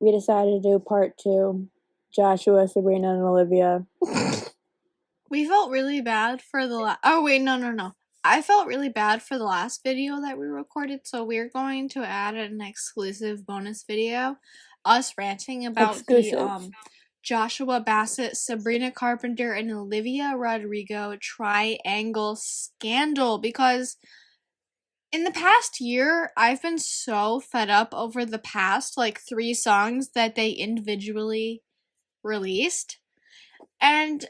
we decided to do part 2. Joshua, Sabrina, and Olivia. We felt really bad for the no. I felt really bad for the last video that we recorded, so we're going to add an exclusive bonus video. Us ranting about the Joshua Bassett, Sabrina Carpenter, and Olivia Rodrigo triangle scandal, because in the past year, I've been so fed up over the past, 3 songs that they individually released. And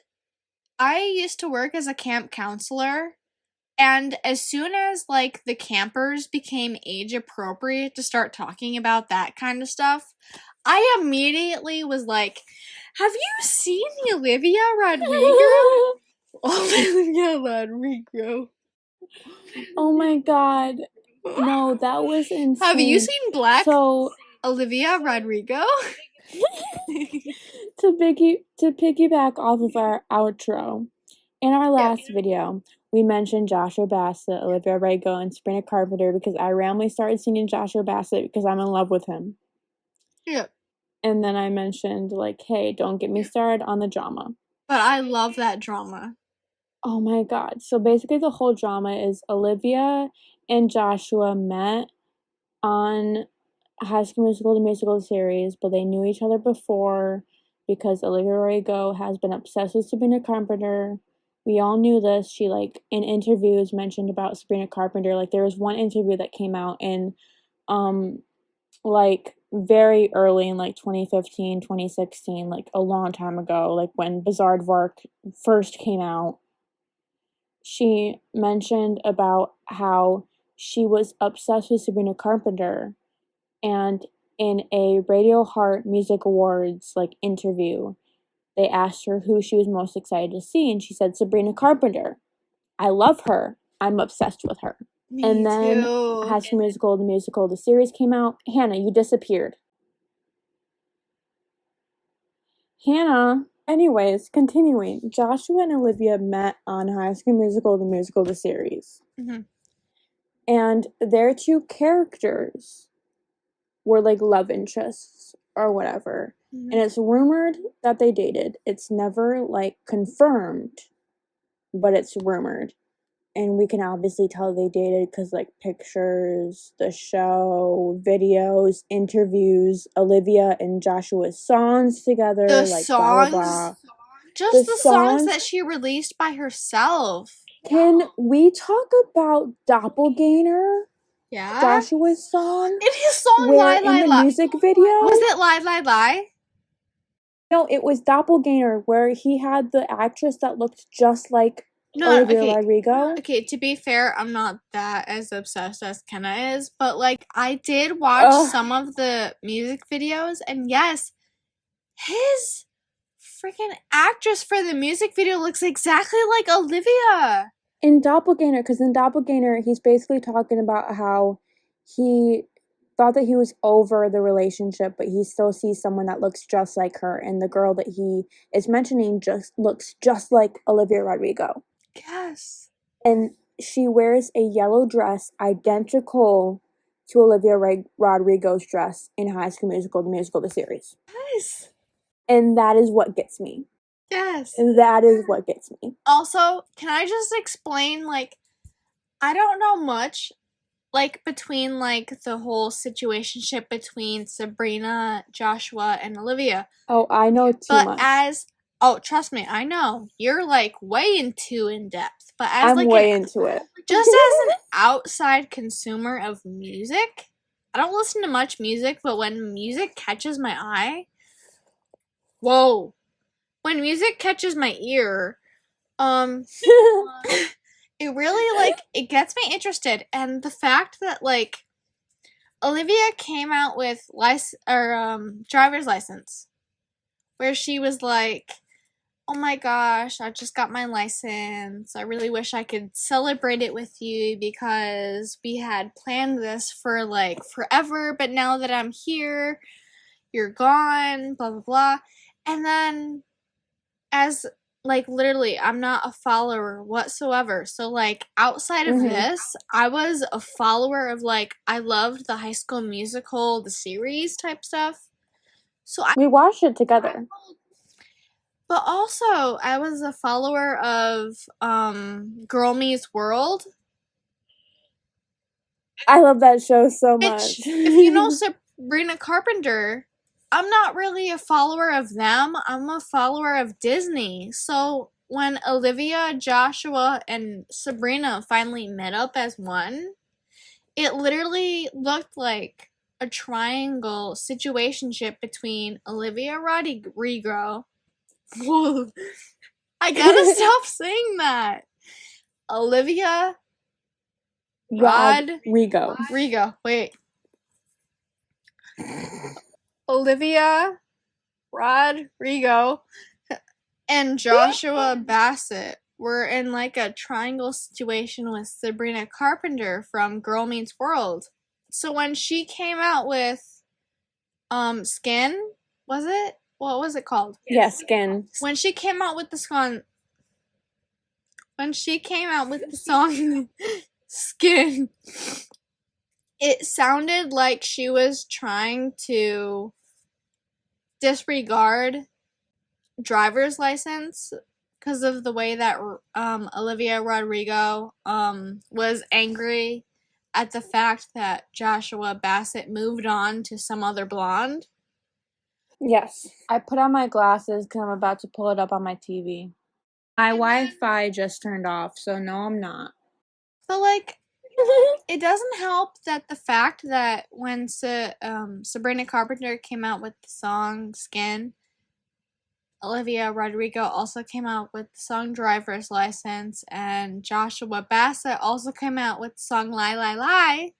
I used to work as a camp counselor, and as soon as, the campers became age appropriate to start talking about that kind of stuff, I immediately was like, have you seen the Olivia Rodrigo? Olivia Rodrigo. Oh my god. No, that was insane. Have you seen Black? So, Olivia Rodrigo? to piggyback off of our outro, in our last video, we mentioned Joshua Bassett, Olivia Rodrigo, and Sabrina Carpenter because I randomly started singing Joshua Bassett because I'm in love with him. Yeah. And then I mentioned, hey, don't get me started on the drama. But I love that drama. Oh my god. So basically the whole drama is Olivia and Joshua met on High School Musical, the musical series, but they knew each other before because Olivia Rodrigo has been obsessed with Sabrina Carpenter. We all knew this. She, in interviews mentioned about Sabrina Carpenter. There was one interview that came out in, very early in, 2015, 2016, a long time ago, when Bizarre Vark first came out. She mentioned about how she was obsessed with Sabrina Carpenter, and in a Radio Heart Music Awards interview, they asked her who she was most excited to see, and she said Sabrina Carpenter. I love her. I'm obsessed with her. Me and then too. High School Musical, the series came out. Hannah, you disappeared. Hannah. Anyways, continuing. Joshua and Olivia met on High School Musical, the series. Mm-hmm. And their 2 characters were love interests or whatever. Mm-hmm. And it's rumored that they dated. It's never confirmed, but it's rumored. And we can obviously tell they dated because pictures, the show, videos, interviews, Olivia and Joshua's songs together, the songs, blah, blah, blah. Just the songs that she released by herself. Can we talk about Doppelganger? Yeah. Joshua's song? In his song Lie Lie in the Lie. music video? Was it Lie Lie Lie? No, it was Doppelganger, where he had the actress that looked just like Olivia Rodrigo. Okay, to be fair, I'm not that as obsessed as Kenna is, but I did watch some of the music videos, and yes, his freaking actress for the music video looks exactly like Olivia. In Doppelganger, because in Doppelganger, he's basically talking about how he thought that he was over the relationship, but he still sees someone that looks just like her, and the girl that he is mentioning just looks just like Olivia Rodrigo. Yes. And she wears a yellow dress identical to Olivia Rodrigo's dress in High School Musical, the series. Yes. And that is what gets me. Yes. And that is what gets me. Also, can I just explain, I don't know much, between, the whole situationship between Sabrina, Joshua, and Olivia. Oh, I know too much. Oh, trust me, I know. You're, way too in-depth. But as, I'm way into it. Just as an outside consumer of music, I don't listen to much music, but when music catches my eye, whoa. When music catches my ear, it really, it gets me interested. And the fact that, Olivia came out with driver's license, where she was like, oh my gosh, I just got my license. I really wish I could celebrate it with you because we had planned this for, forever, but now that I'm here, you're gone, blah, blah, blah. And then, as, literally, I'm not a follower whatsoever. So, outside of this, I was a follower of, I loved the High School Musical, the series type stuff. So We watched it together. but also I was a follower of Girl Meets World. I love that show so Which, much. if you know Sabrina Carpenter, I'm not really a follower of them. I'm a follower of Disney. So when Olivia, Joshua, and Sabrina finally met up as one, it literally looked like a triangle situationship between Olivia Rodrigo. Whoa, I gotta stop saying that. Olivia Rodrigo. Rodrigo. Wait. Olivia Rodrigo and Joshua Bassett were in like a triangle situation with Sabrina Carpenter from Girl Meets World. So when she came out with Skin, was it? What was it called? Yeah, Skin. When she came out with the song Skin, it sounded like she was trying to disregard driver's license because of the way that Olivia Rodrigo was angry at the fact that Joshua Bassett moved on to some other blonde. Yes. I put on my glasses because I'm about to pull it up on my TV. My Wi-Fi just turned off, so no, I'm not. But like, it doesn't help that the fact that when Sabrina Carpenter came out with the song Skin, Olivia Rodrigo also came out with the song Driver's License, and Joshua Bassett also came out with the song Lie Lie Lie.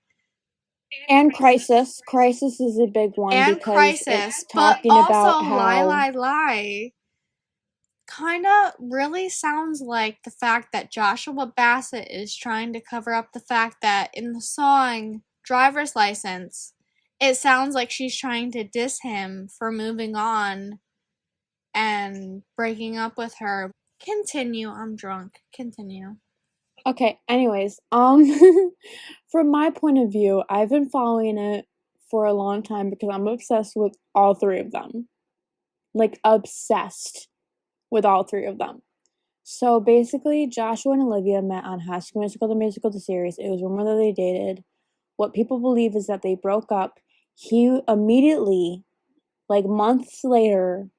And Crisis. Crisis is a big one And because Crisis, it's but talking also about how Lie Lie Lie kind of really sounds like the fact that Joshua Bassett is trying to cover up the fact that in the song Driver's License, it sounds like she's trying to diss him for moving on and breaking up with her. Continue, I'm drunk. Continue. Okay, anyways, from my point of view, I've been following it for a long time because I'm obsessed with all three of them. Like, obsessed with all three of them. So basically, Joshua and Olivia met on High School Musical, the musical, the series. It was rumored that they dated. What people believe is that they broke up. He immediately, like months later,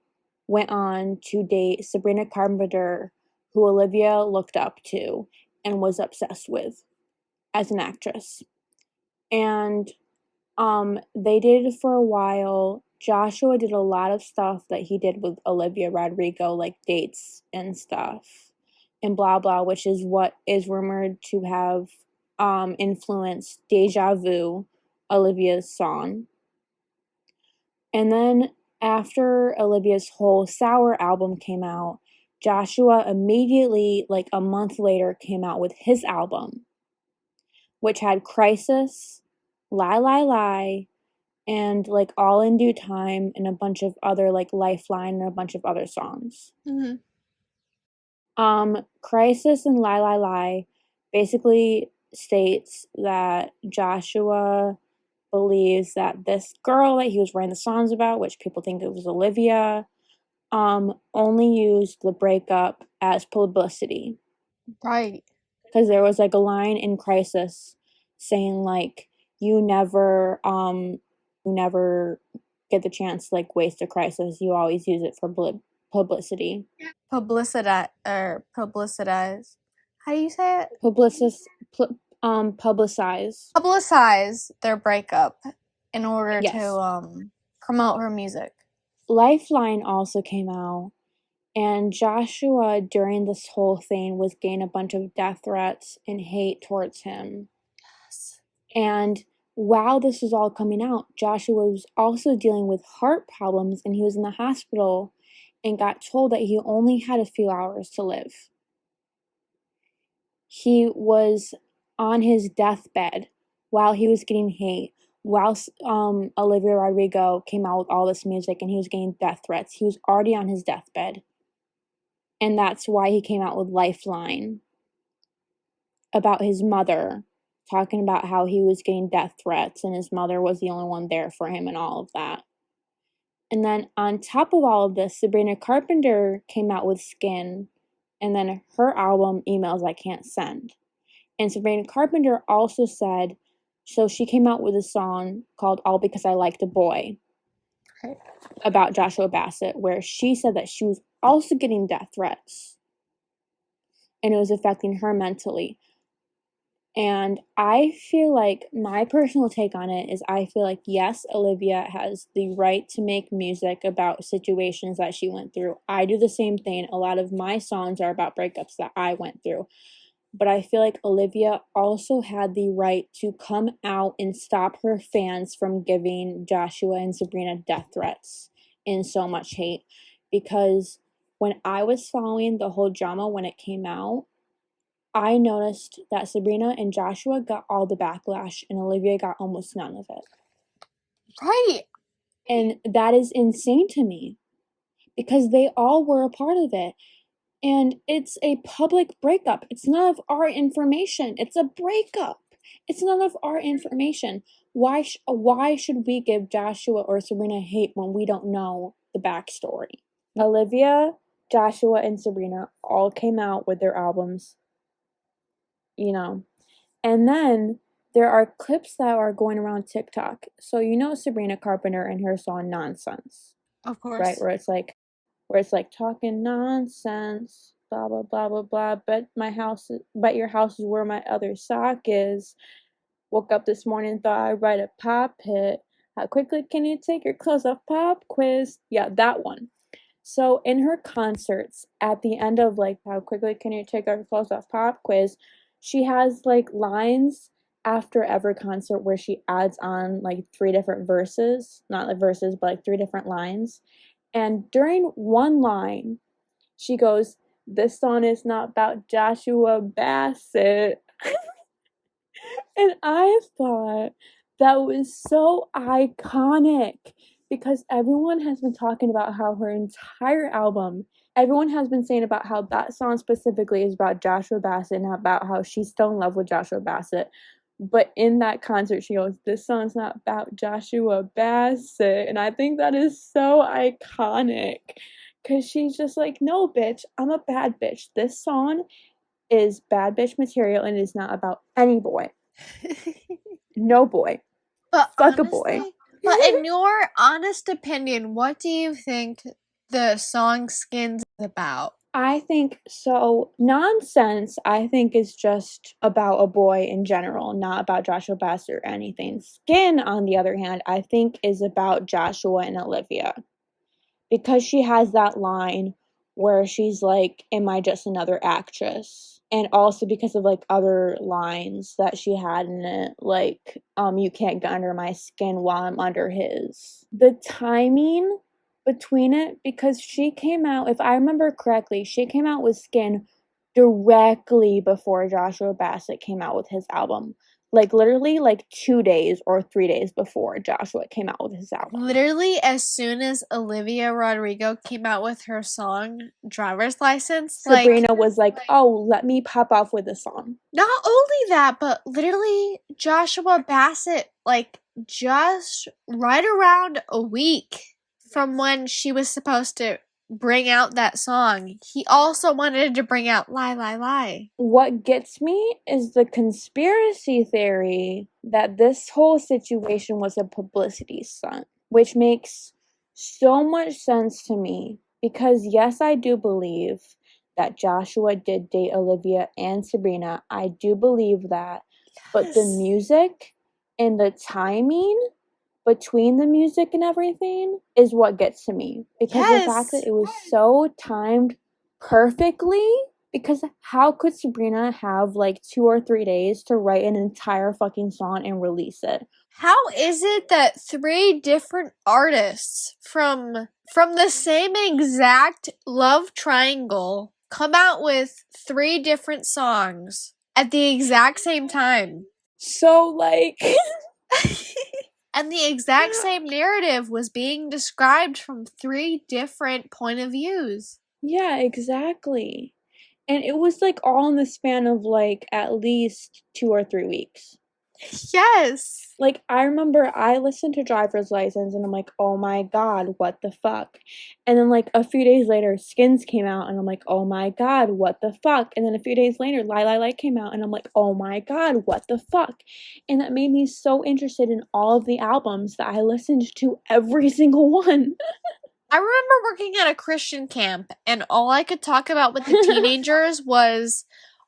went on to date Sabrina Carpenter, who Olivia looked up to and was obsessed with as an actress. And they dated for a while. Joshua did a lot of stuff that he did with Olivia Rodrigo, like dates and stuff and blah blah, which is what is rumored to have influenced Deja Vu, Olivia's song. And then after Olivia's whole Sour album came out, Joshua immediately, like a month later, came out with his album, which had Crisis, Lie Lie Lie, and like All in Due Time, and a bunch of other like Lifeline and a bunch of other songs. Mm-hmm. Crisis and Lie Lie Lie basically states that Joshua believes that this girl that he was writing the songs about, which people think it was Olivia, only used the breakup as publicity. Right. Because there was like a line in Crisis saying like, you never get the chance to like waste a crisis. You always use it for publicity. Publicize. How do you say it? Publicize. Publicize their breakup in order Yes. to promote her music. Lifeline also came out, and Joshua during this whole thing was getting a bunch of death threats and hate towards him. Yes. And while this was all coming out, Joshua was also dealing with heart problems, and he was in the hospital and got told that he only had a few hours to live. He was on his deathbed while he was getting hate, whilst Olivia Rodrigo came out with all this music and he was getting death threats. He was already on his deathbed. And that's why he came out with Lifeline about his mother, talking about how he was getting death threats and his mother was the only one there for him and all of that. And then on top of all of this, Sabrina Carpenter came out with Skin, and then her album Emails I Can't Send. And Sabrina Carpenter also said, so she came out with a song called All Because I Liked a Boy about Joshua Bassett, where she said that she was also getting death threats and it was affecting her mentally. And I feel like my personal take on it is I feel like, yes, Olivia has the right to make music about situations that she went through. I do the same thing. A lot of my songs are about breakups that I went through. But I feel like Olivia also had the right to come out and stop her fans from giving Joshua and Sabrina death threats and so much hate. Because when I was following the whole drama when it came out, I noticed that Sabrina and Joshua got all the backlash and Olivia got almost none of it. Right. And that is insane to me because they all were a part of it. And it's a public breakup. It's none of our information. It's a breakup. It's none of our information. Why should we give Joshua or Sabrina hate when we don't know the backstory? Olivia, Joshua, and Sabrina all came out with their albums, you know. And then there are clips that are going around TikTok. So you know Sabrina Carpenter and her song Nonsense. Of course. Right? Where it's like talking nonsense, blah blah blah blah blah. But your house is where my other sock is. Woke up this morning, thought I'd write a pop hit. How quickly can you take your clothes off? Pop quiz. Yeah, that one. So in her concerts, at the end of like how quickly can you take your clothes off? Pop quiz, she has like lines after every concert where she adds on like 3 different verses, not like verses, but like 3 different lines. And during one line, she goes, "This song is not about Joshua Bassett." And I thought that was so iconic because everyone has been talking about how her entire album, everyone has been saying about how that song specifically is about Joshua Bassett and about how she's still in love with Joshua Bassett. But in that concert, she goes, "This song's not about Joshua Bassett." And I think that is so iconic because she's just like, "No, bitch, I'm a bad bitch. This song is bad bitch material and it is not about any boy. No boy. But Fuck honestly, a boy." but in your honest opinion, what do you think the song Skins is about? I think so. Nonsense, I think, is just about a boy in general, not about Joshua Bassett or anything. Skin, on the other hand, I think is about Joshua and Olivia. Because she has that line where she's like, "Am I just another actress?" And also because of like other lines that she had in it, like, "You can't get under my skin while I'm under his." The timing between it, because she came out, if I remember correctly, she came out with Skin directly before Joshua Bassett came out with his album. Like literally like 2 days or 3 days before Joshua came out with his album. Literally, as soon as Olivia Rodrigo came out with her song Driver's License, Sabrina was like, "Oh, let me pop off with a song." not only that, but literally Joshua Bassett, like, just right around a week from when she was supposed to bring out that song, he also wanted to bring out Lie, Lie, Lie. What gets me is the conspiracy theory that this whole situation was a publicity stunt, which makes so much sense to me because, yes, I do believe that Joshua did date Olivia and Sabrina. I do believe that. But the music and the timing between the music and everything is what gets to me. Because the fact that it was so timed perfectly, because how could Sabrina have like 2 or 3 days to write an entire fucking song and release it? How is it that 3 different artists from the same exact love triangle come out with 3 different songs at the exact same time? So like And the exact same narrative was being described from 3 different point of views. Yeah, exactly. And it was like all in the span of like at least 2 or 3 weeks. Yes. Like, I remember I listened to Driver's License and I'm like, oh my god, what the fuck? And then, like, a few days later, Skins came out and I'm like, oh my god, what the fuck? And then a few days later, Lie Lie Light came out and I'm like, oh my god, what the fuck? And that made me so interested in all of the albums that I listened to every single one. I remember working at a Christian camp, and all I could talk about with the teenagers was,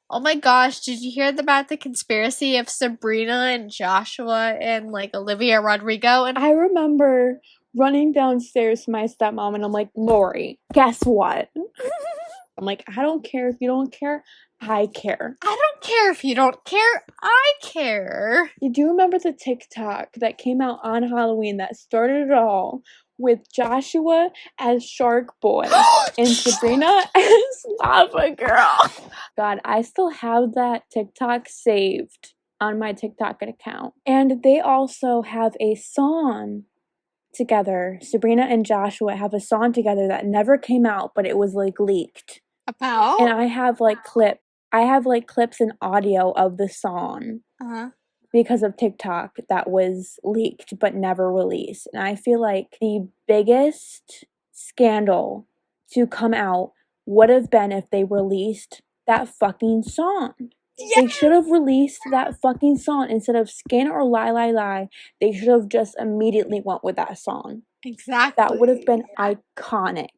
oh my gosh, did you hear about the conspiracy of Sabrina and Joshua and, like, Olivia Rodrigo? And I remember running downstairs to my stepmom and I'm like, Lori, guess what? I'm like, I don't care if you don't care. I care. I don't care if you don't care. I care. You do remember the TikTok that came out on Halloween that started it all with Joshua as Shark Boy and Sabrina as Lava Girl? God, I still have that TikTok saved on my TikTok account. And they also have a song together. Sabrina and Joshua have a song together that never came out, but it was like leaked. About? And I have like clips and audio of the song because of TikTok that was leaked but never released. And I feel like the biggest scandal to come out would have been if they released that fucking song. Yeah. They should have released that fucking song instead of Skin or Lie Lie Lie. They should have just immediately went with that song. Exactly. That would have been iconic.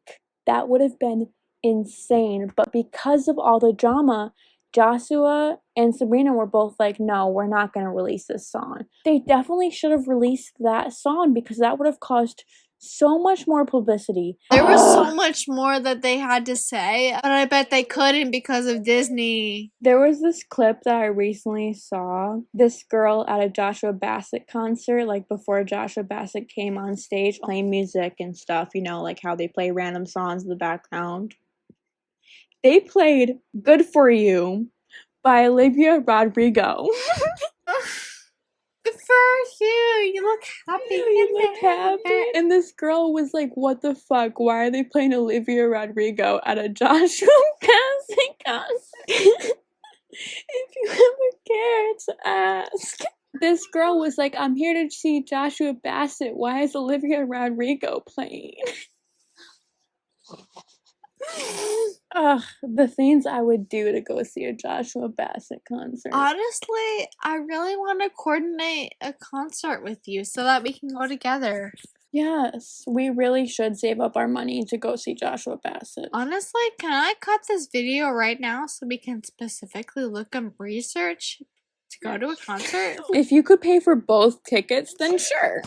That would have been insane. But because of all the drama, Joshua and Sabrina were both like, no, we're not going to release this song. They definitely should have released that song because that would have caused so much more publicity. There was so much more that they had to say, but I bet they couldn't because of Disney. There was this clip that I recently saw. This girl at a Joshua Bassett concert, like before Joshua Bassett came on stage playing music and stuff, you know, like how they play random songs in the background. They played Good For You by Olivia Rodrigo. Good for you. You look happy. You look happy. And this girl was like, what the fuck? Why are they playing Olivia Rodrigo at a Joshua Bassett concert? If you ever care to ask. This girl was like, I'm here to see Joshua Bassett. Why is Olivia Rodrigo playing? Ugh, the things I would do to go see a Joshua Bassett concert. Honestly, I really want to coordinate a concert with you so that we can go together. Yes, we really should save up our money to go see Joshua Bassett. Honestly, can I cut this video right now so we can specifically look up research to go to a concert? If you could pay for both tickets, then sure.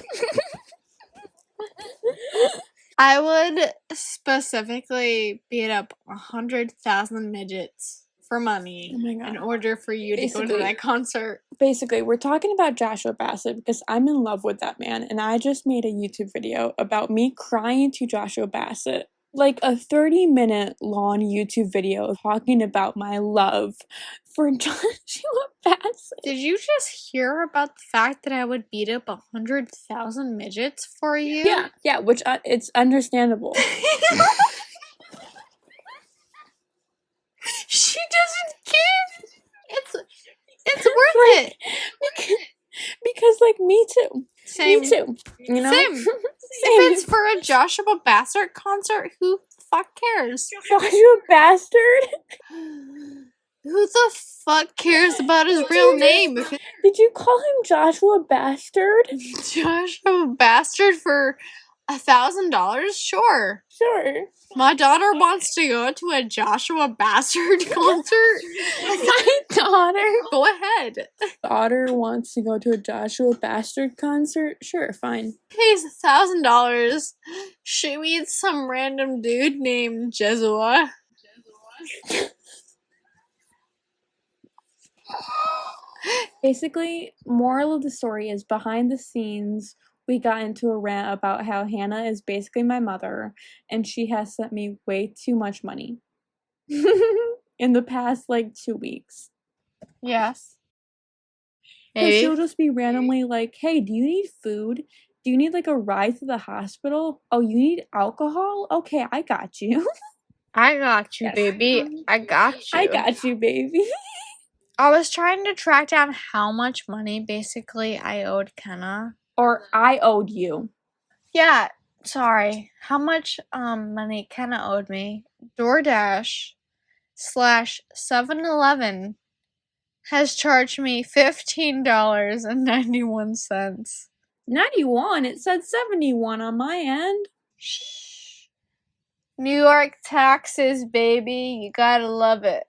I would specifically beat up 100,000 midgets for money in order for you to go to that concert. Basically, we're talking about Joshua Bassett because I'm in love with that man, and I just made a YouTube video about me crying to Joshua Bassett. Like a 30-minute long YouTube video talking about my love for Joshua Bassett. Did you just hear about the fact that I would beat up 100,000 midgets for you? Yeah, which it's understandable. She doesn't care. It's worth it. Because like me too. Same. Me too. You know? Same. If it's for a Joshua Bassett concert, who the fuck cares? Joshua Bastard? Who the fuck cares about his real name? Did you call him Joshua Bastard? Joshua Bastard for $1,000? Sure. Sure. My daughter wants to go to a Joshua Bastard concert. My daughter? Go ahead. Daughter wants to go to a Joshua Bastard concert? Sure, fine. Pays $1,000. She meets some random dude named Jesua. Basically, moral of the story is behind the scenes, we got into a rant about how Hannah is basically my mother, and she has sent me way too much money in the past, like, 2 weeks. Yes. Because she'll just be randomly like, hey, do you need food? Do you need, like, a ride to the hospital? Oh, you need alcohol? Okay, I got you. I got you, baby. I got you. I got you, baby. I was trying to track down how much money basically I owed Kenna. Or I owed you. Yeah, sorry. How much money Kenna owed me? DoorDash / 7-Eleven has charged me $15.91. 91? It said 71 on my end. Shh. New York taxes, baby. You gotta love it.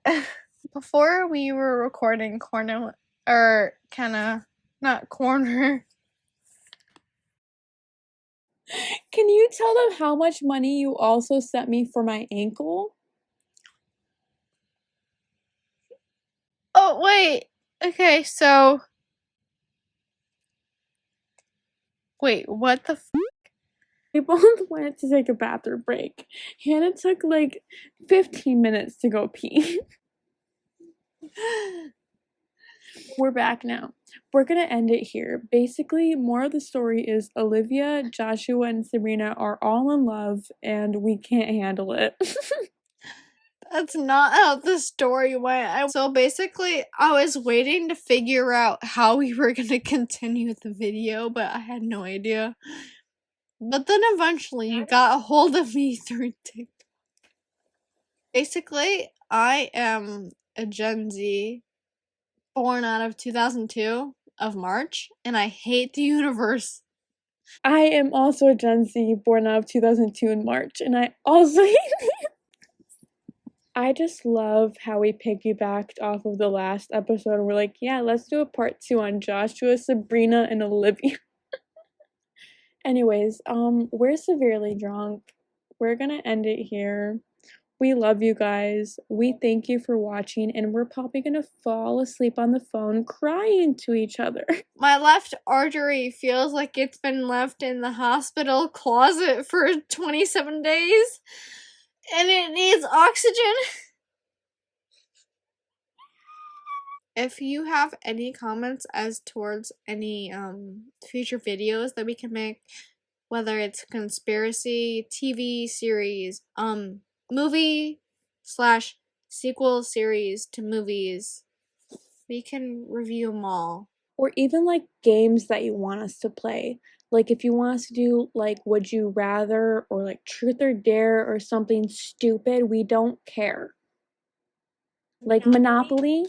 Before we were recording Corner, or kinda, not Corner. Can you tell them how much money you also sent me for my ankle? Oh, wait. Okay, so. Wait, what the We both went to take a bathroom break. And it took like 15 minutes to go pee. We're back now. We're gonna end it here. Basically, more of the story is Olivia, Joshua, and Sabrina are all in love, and we can't handle it. That's not how the story went. So basically, I was waiting to figure out how we were gonna continue the video, but I had no idea. But then eventually, you got a hold of me through TikTok. Basically, I am a Gen Z born out of 2002 of March, and I hate the universe. I am also a Gen Z born out of 2002 in March, and I also I just love how we piggybacked off of the last episode. We're like, yeah, let's do a part 2 on Joshua, Sabrina, and Olivia. Anyways, we're severely drunk. We're gonna end it here. We love you guys. We thank you for watching, and we're probably gonna fall asleep on the phone crying to each other. My left artery feels like it's been left in the hospital closet for 27 days, and it needs oxygen. If you have any comments as towards any future videos that we can make, whether it's conspiracy, TV series, movie / sequel series to movies, we can review them all. Or even like games that you want us to play. Like if you want us to do like Would You Rather or like Truth or Dare or something stupid, we don't care. Like Monopoly.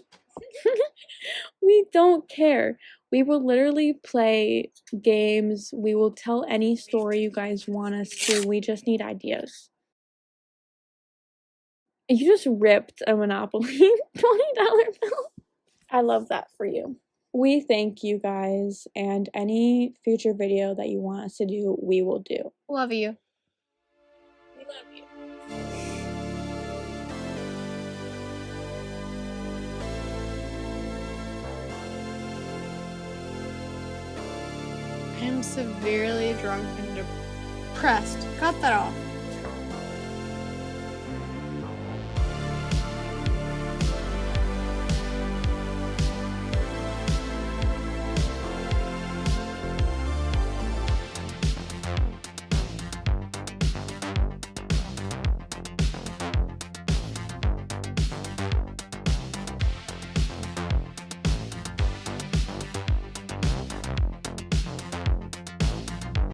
We don't care. We will literally play games. We will tell any story you guys want us to. We just need ideas. You just ripped a Monopoly $20 bill. I love that for you. We thank you guys, and any future video that you want us to do, we will do. Love you. We love you. I'm severely drunk and depressed. Cut that off.